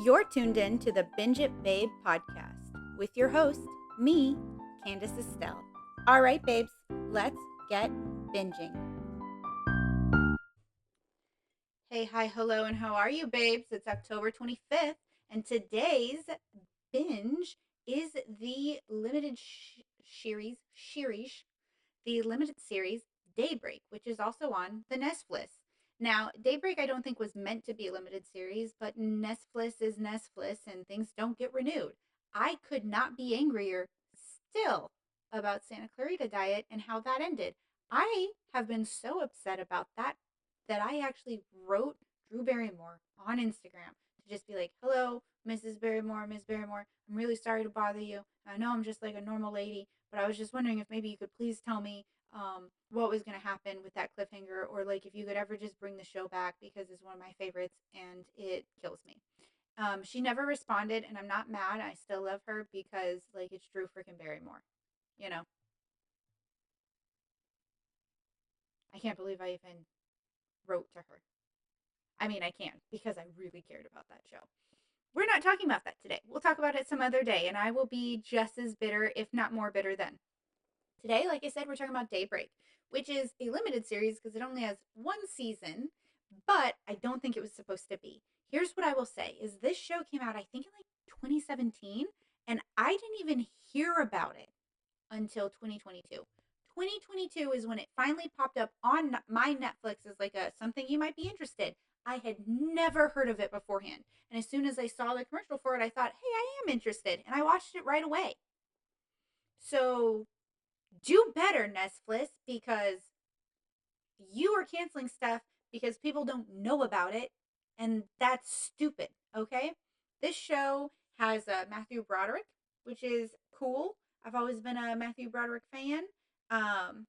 You're tuned in to the Binge It Babe podcast with your host, me, Candace Estelle. All right, babes, let's get binging. Hey, hi, hello, and how are you, babes? It's October 25th, and today's binge is the limited the limited series Daybreak, which is also on the Netflix. Now, Daybreak I don't think was meant to be a limited series, but Netflix is Netflix and things don't get renewed. I could not be angrier still about Santa Clarita Diet and how that ended. I have been so upset about that I actually wrote Drew Barrymore on Instagram to just be like, "Hello, Mrs. Barrymore, Miss Barrymore. I'm really sorry to bother you. I know I'm just like a normal lady, but I was just wondering if maybe you could please tell me what was going to happen with that cliffhanger, or like if you could ever just bring the show back because it's one of my favorites and it kills me." She never responded, and I'm not mad. I still love her because like it's Drew freaking Barrymore. You know, I can't believe I even wrote to her. I mean, I can because I really cared about that show. We're not talking about that today. We'll talk about it some other day, and I will be just as bitter, if not more bitter, then. Today, like I said, we're talking about Daybreak, which is a limited series because it only has one season, but I don't think it was supposed to be. Here's what I will say is this show came out I think in like 2017, and I didn't even hear about it until 2022. 2022 is when it finally popped up on my Netflix as like a something you might be interested. I had never heard of it beforehand. And as soon as I saw the commercial for it, I thought, "Hey, I am interested." And I watched it right away. So, do better, Netflix, because you are canceling stuff because people don't know about it, and that's stupid. Okay, this show has Matthew Broderick, which is cool. I've always been a Matthew Broderick fan. Um,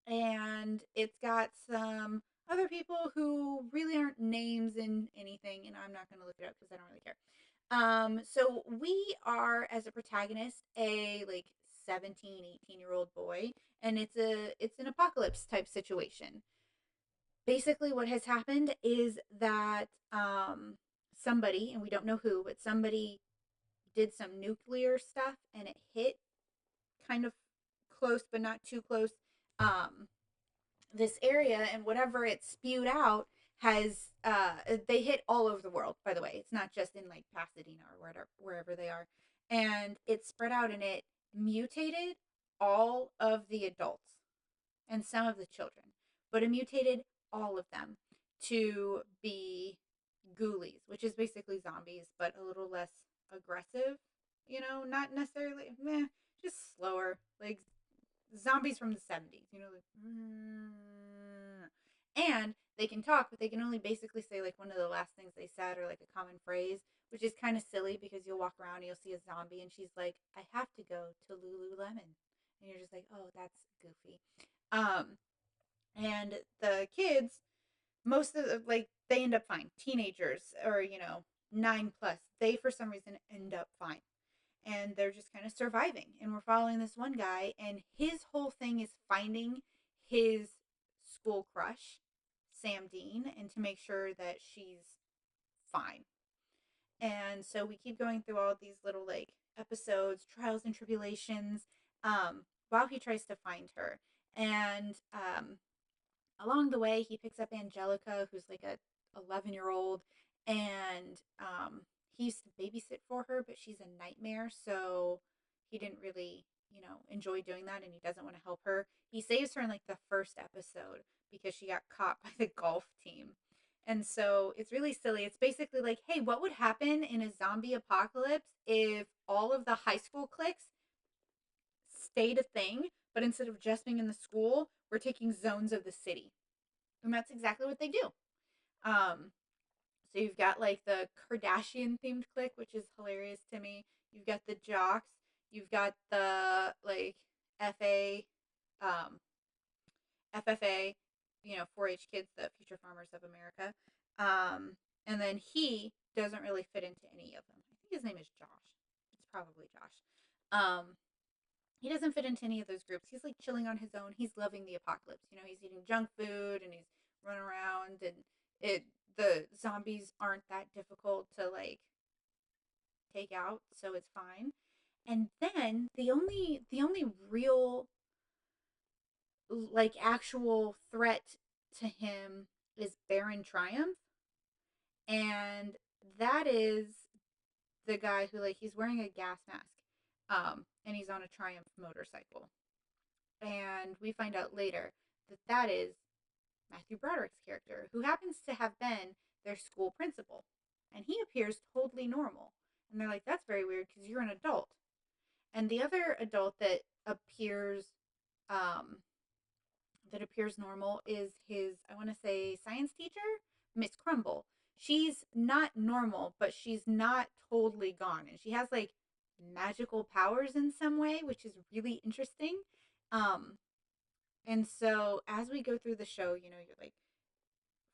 and it's got some other people who really aren't names in anything, and I'm not going to look it up because I don't really care. So we are as a protagonist a like 17, 18-year old boy, and it's an apocalypse type situation. Basically what has happened is that somebody, and we don't know who, but somebody did some nuclear stuff and it hit kind of close but not too close um this area, and whatever it spewed out has they hit all over the world, by the way. It's not just in like Pasadena or wherever they are. And it spread out and it mutated all of the adults and some of the children, but it mutated all of them to be ghoulies, which is basically zombies but a little less aggressive, not necessarily just slower, like zombies from the 70s, like, and they can talk, but they can only basically say like one of the last things they said or like a common phrase, which is kind of silly because you'll walk around and you'll see a zombie and she's like, "I have to go to Lululemon." And you're just like, "Oh, that's goofy." Um, and the kids, most of the, like, they end up fine. Teenagers or, 9 plus, they for some reason end up fine, and they're just kind of surviving. And we're following this one guy, and his whole thing is finding his school crush, Sam Dean, and to make sure that she's fine. And so we keep going through all of these little like episodes, trials and tribulations, while he tries to find her. And along the way, he picks up Angelica, who's like a 11-year-old, and he used to babysit for her, but she's a nightmare, so he didn't really, enjoy doing that, and he doesn't want to help her. He saves her in like the first episode because she got caught by the golf team. And so it's really silly. It's basically like, hey, what would happen in a zombie apocalypse if all of the high school cliques stayed a thing, but instead of just being in the school, we're taking zones of the city? And that's exactly what they do. Um, so you've got like the Kardashian themed clique, which is hilarious to me. You've got the jocks. You've got the like FA, um, FFA, 4-H kids, the Future Farmers of America. And then he doesn't really fit into any of them. I think his name is Josh. It's probably Josh. He doesn't fit into any of those groups. He's like chilling on his own. He's loving the apocalypse. He's eating junk food and he's running around, and the zombies aren't that difficult to like take out, so it's fine. And then the only real like actual threat to him is Baron Triumph, and that is the guy who like he's wearing a gas mask, and he's on a Triumph motorcycle, and we find out later that that is Matthew Broderick's character, who happens to have been their school principal, and he appears totally normal, and they're like, that's very weird because you're an adult. And the other adult um, that appears normal is his, I want to say, science teacher, Miss Crumble. She's not normal, but she's not totally gone, and she has like magical powers in some way, which is really interesting. Um, and so as we go through the show, you're like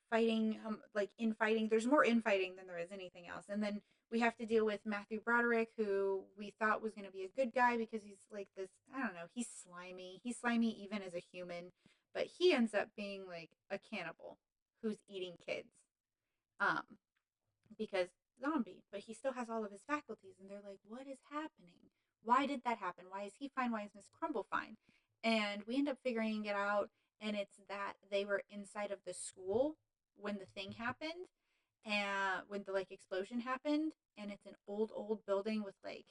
fighting, like infighting. There's more infighting than there is anything else, and then we have to deal with Matthew Broderick, who we thought was going to be a good guy because he's like this. I don't know. He's slimy. He's slimy even as a human, but he ends up being like a cannibal who's eating kids. Um, because zombie, but he still has all of his faculties, and they're like, what is happening? Why did that happen? Why is he fine? Why is Miss Crumble fine? And we end up figuring it out, and it's that they were inside of the school when the thing happened, and when the like explosion happened, and it's an old building with like,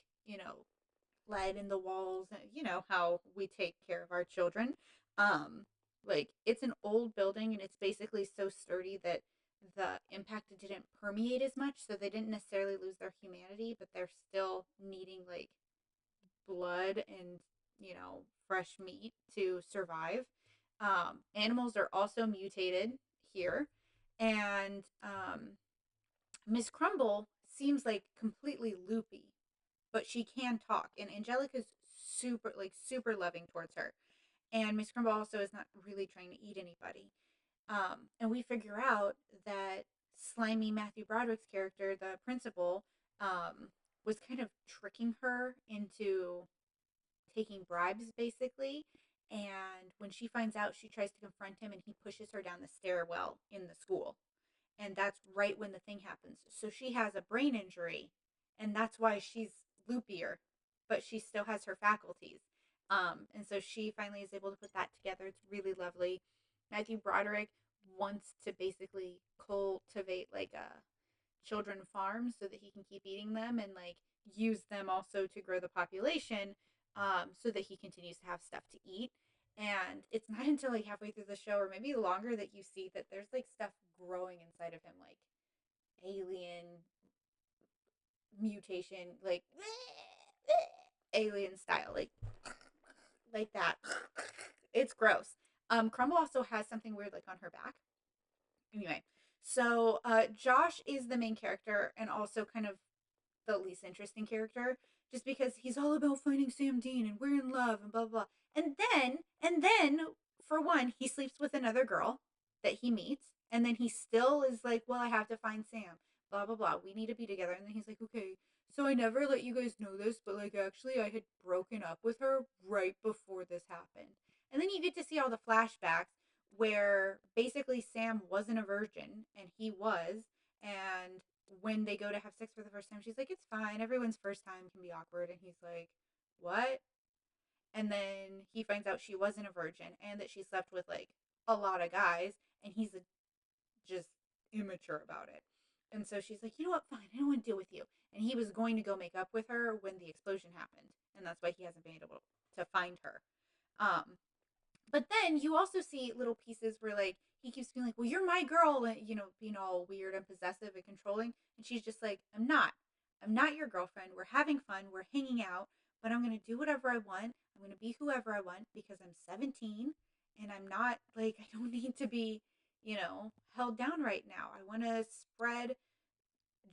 lead in the walls, and you know how we take care of our children. um like it's an old building, and it's basically so sturdy that the impact didn't permeate as much, so they didn't necessarily lose their humanity, but they're still needing like blood and fresh meat to survive. Animals are also mutated here, and Miss Crumble seems like completely loopy, but she can talk, and Angelica's super loving towards her, and Miss Crumble also is not really trying to eat anybody. And we figure out that slimy Matthew Broderick's character, the principal, was kind of tricking her into taking bribes, basically. And when she finds out, she tries to confront him, and he pushes her down the stairwell in the school. And that's right when the thing happens. So she has a brain injury, and that's why she's loopier, but she still has her faculties. And so she finally is able to put that together. It's really lovely. Matthew Broderick wants to basically cultivate like a children farm so that he can keep eating them and like use them also to grow the population, so that he continues to have stuff to eat. And it's not until like halfway through the show, or maybe longer, that you see that there's like stuff growing inside of him, like alien mutation, like alien style, like that. It's gross. Crumble also has something weird like on her back. Anyway, so Josh is the main character and also kind of the least interesting character, just because he's all about finding Sam Dean and we're in love and blah blah. And then for one, he sleeps with another girl that he meets, and then he still is like, well, I have to find Sam, blah blah blah. We need to be together. And then he's like, okay, so I never let you guys know this, but like actually I had broken up with her right before this happened. And then you get to see all the flashbacks where basically Sam wasn't a virgin and he was, and when they go to have sex for the first time, she's like, it's fine. Everyone's first time can be awkward. And he's like, what? And then he finds out she wasn't a virgin and that she slept with like a lot of guys. And he's just immature about it. And so she's like, you know what? Fine. I don't want to deal with you. And he was going to go make up with her when the explosion happened. And that's why he hasn't been able to find her. Um, but then you also see little pieces where like he keeps being like, well, you're my girl, and being all weird and possessive and controlling, and she's just like, I'm not your girlfriend. We're having fun, we're hanging out, but I'm going to do whatever I want. I'm going to be whoever I want because I'm 17, and I'm not like, I don't need to be held down right now. I want to spread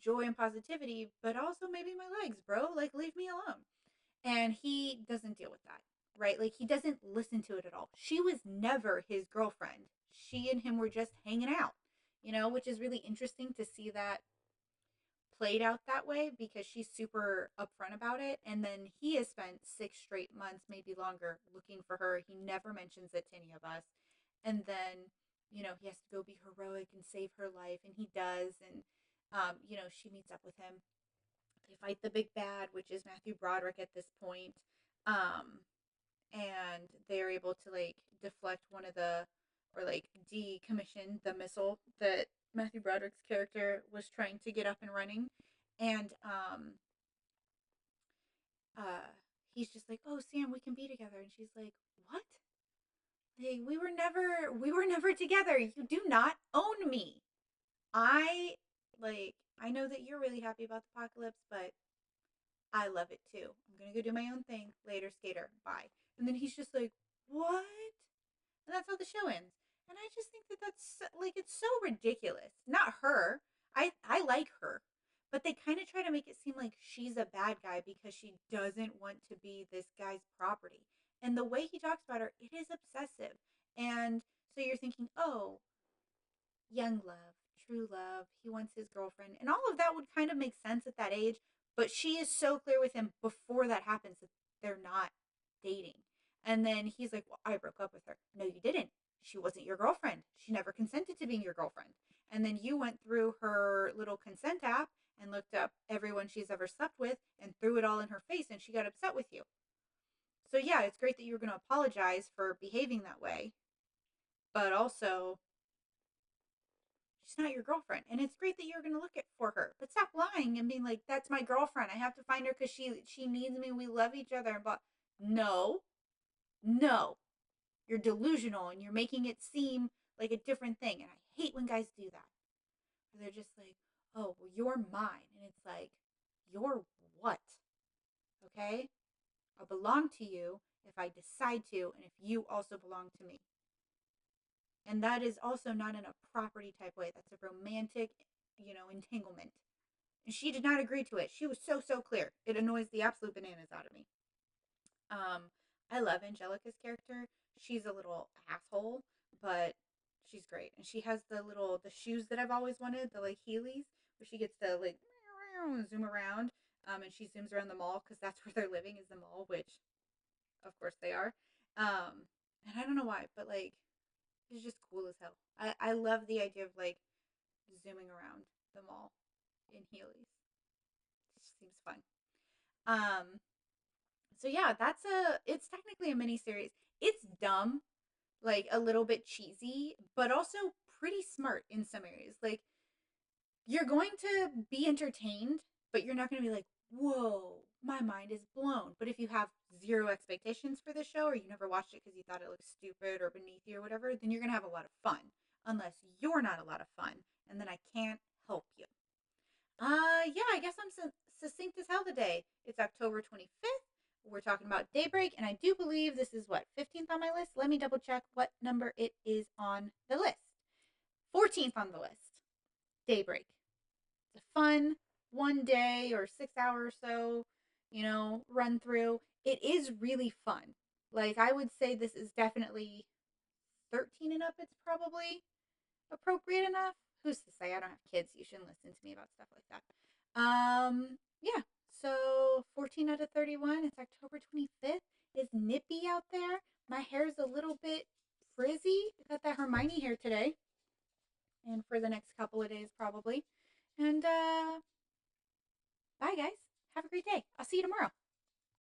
joy and positivity, but also maybe my legs, bro, like leave me alone. And he doesn't deal with that, right? Like he doesn't listen to it at all. She was never his girlfriend. She and him were just hanging out, which is really interesting to see that played out that way because she's super upfront about it. And then he has spent 6 straight months, maybe longer, looking for her. He never mentions it to any of us. And then, he has to go be heroic and save her life, and he does. And, she meets up with him They fight the big bad, which is Matthew Broderick at this point. Um, and they're able to like deflect one of the, or like decommission the missile that Matthew Broderick's character was trying to get up and running. And uh he's just like, "Oh, Sam, we can be together." And she's like, "What? Like, we were never together. You do not own me. I I know that you're really happy about the apocalypse, but I love it too. I'm gonna go do my own thing. Later, skater. Bye." And then he's just like, "What?" And that's how the show ends. And I just think that that's like, it's so ridiculous. Not her. I like her, but they kind of try to make it seem like she's a bad guy because she doesn't want to be this guy's property. And the way he talks about her, it is obsessive. And so you're thinking, oh, young love, true love. He wants his girlfriend. And all of that would kind of make sense at that age. But she is so clear with him before that happens that they're not dating. And then he's like, "Well, I broke up with her." "No, you didn't. She wasn't your girlfriend. She never consented to being your girlfriend." And then you went through her little consent app and looked up everyone she's ever slept with and threw it all in her face, and she got upset with you. So, yeah, it's great that you're going to apologize for behaving that way, but also she's not your girlfriend. And it's great that you're going to look at for her, but stop lying and being like, "That's my girlfriend. I have to find her because she needs me. We love each other." But no, no, you're delusional and you're making it seem like a different thing. And I hate when guys do that. They're just like, "Oh, well, you're mine." And it's like, "You're what?" Okay? I belong to you if I decide to, and if you also belong to me. And that is also not in a property type way. That's a romantic, entanglement. And she did not agree to it. She was so, so clear. It annoys the absolute bananas out of me. Um, I love Angelica's character. She's a little asshole, but she's great. And she has the shoes that I've always wanted, the like Heelys, where she gets to like zoom around. And she zooms around the mall because that's where they're living, is the mall, which of course they are. And I don't know why, but like, it's just cool as hell. I love the idea of like zooming around the mall in Heelys. It just seems fun. Um, so yeah, it's technically a mini series. It's dumb, like a little bit cheesy, but also pretty smart in some areas. Like, you're going to be entertained, but you're not going to be like, "Whoa, my mind is blown." But if you have zero expectations for this show, or you never watched it because you thought it looked stupid or beneath you or whatever, then you're going to have a lot of fun. Unless you're not a lot of fun, and then I can't help you. Yeah, I guess I'm succinct as hell today. It's October 25th. We're talking about Daybreak, and I do believe this is what, 15th on my list? Let me double check what number it is on the list. 14th on the list. Daybreak. It's a fun 1 day or 6 hour or so, run through. It is really fun. Like, I would say this is definitely 13 and up. It's probably appropriate enough. Who's to say? I don't have kids. You shouldn't listen to me about stuff like that. Yeah. So 14 out of 31. It's October 25th. It's nippy out there. My hair's a little bit frizzy. I got that Hermione hair today. And for the next couple of days, probably. And bye, guys. Have a great day. I'll see you tomorrow.